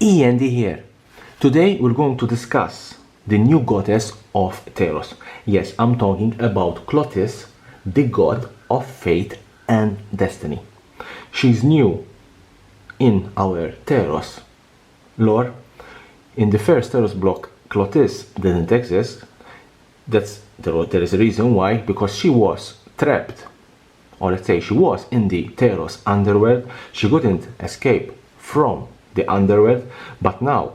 E.N.D here. Today we're going to discuss the new goddess of Teros. Yes, I'm talking about KLOTHYS, the god of fate and destiny. She's new in our Teros lore. In the first Teros block, KLOTHYS didn't exist. There is a reason why, because she was trapped, or let's say she was in the Teros underworld. She couldn't escape from the underworld, but now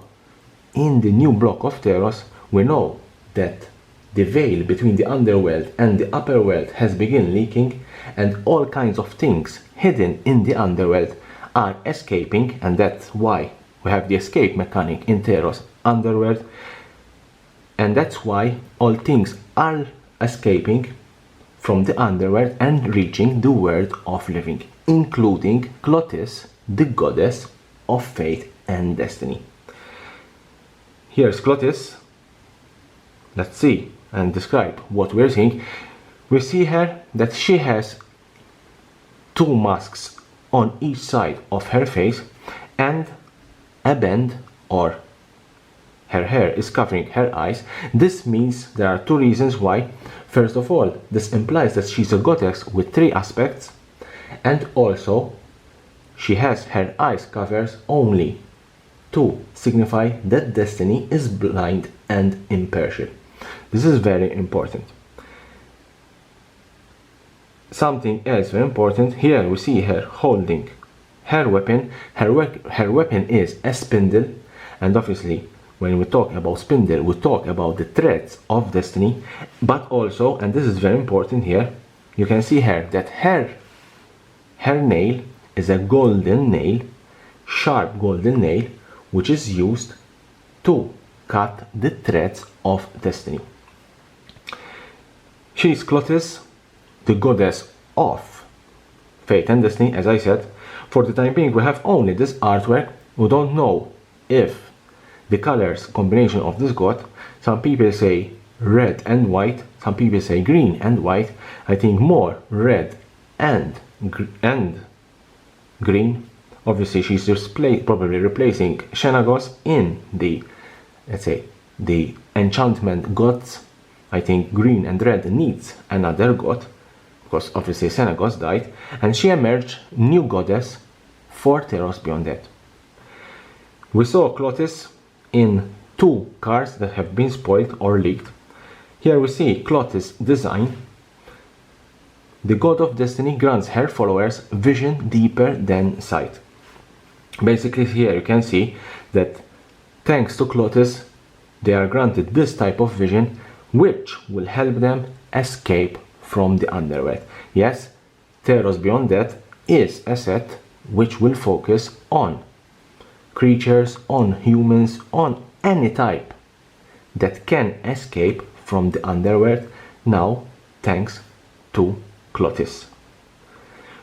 in the new block of Teros we know that the veil between the underworld and the upper world has begun leaking, and all kinds of things hidden in the underworld are escaping, and that's why we have the escape mechanic in Teros underworld, and that's why all things are escaping from the underworld and reaching the world of living, including KLOTHYS, the goddess of fate and destiny. Here's KLOTHYS. Let's see and describe what we're seeing. We see her that she has two masks on each side of her face and a band, or her hair is covering her eyes. This means there are two reasons why. First of all, this implies that she's a goddess with three aspects, and also she has her eyes covered only to signify that destiny is blind and impartial. This is very important. Something else very important, here we see her holding her weapon. Her weapon is a spindle, and obviously when we talk about spindle we talk about the threads of destiny, but also, and this is very important here, you can see here that her nail is a golden nail, sharp golden nail, which is used to cut the threads of destiny. She is KLOTHYS, the goddess of fate and destiny. As I said, for the time being we have only this artwork. We don't know if the colors combination of this god, some people say red and white, some people say green and white. I think more red and green. Obviously she's probably replacing Xenagos in the, let's say, the enchantment gods. I think green and red needs another god, because obviously Xenagos died, and she emerged new goddess for Teros beyond that. We saw KLOTHYS in two cards that have been spoiled or leaked. Here we see KLOTHYS design. The god of destiny grants her followers vision deeper than sight. Basically here you can see that thanks to KLOTHYS they are granted this type of vision, which will help them escape from the underworld. Yes, Teros Beyond Death is a set which will focus on creatures, on humans, on any type that can escape from the underworld, now thanks to KLOTHYS.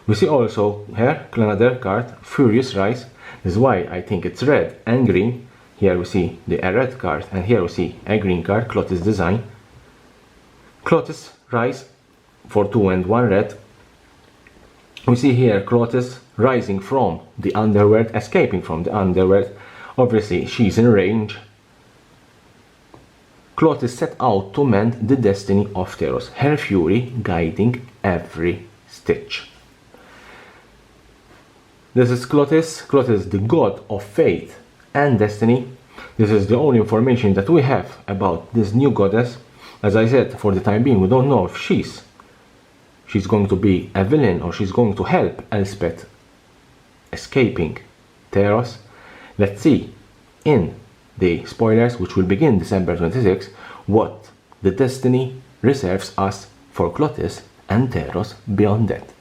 We see also here another card, Furious Rise. This is why I think it's red and green. Here we see a red card, and here we see a green card, KLOTHYS design. KLOTHYS Rise for 2 and 1 red. We see here KLOTHYS rising from the underworld, escaping from the underworld. Obviously she's in range. KLOTHYS set out to mend the destiny of Teros, her fury guiding every stitch. This is KLOTHYS, the god of fate and destiny. This is the only information that we have about this new goddess. As I said, for the time being we don't know if she's going to be a villain or she's going to help Elspeth escaping Teros. Let's see in the spoilers, which will begin December 26, what the destiny reserves us for KLOTHYS and Teros Beyond Death.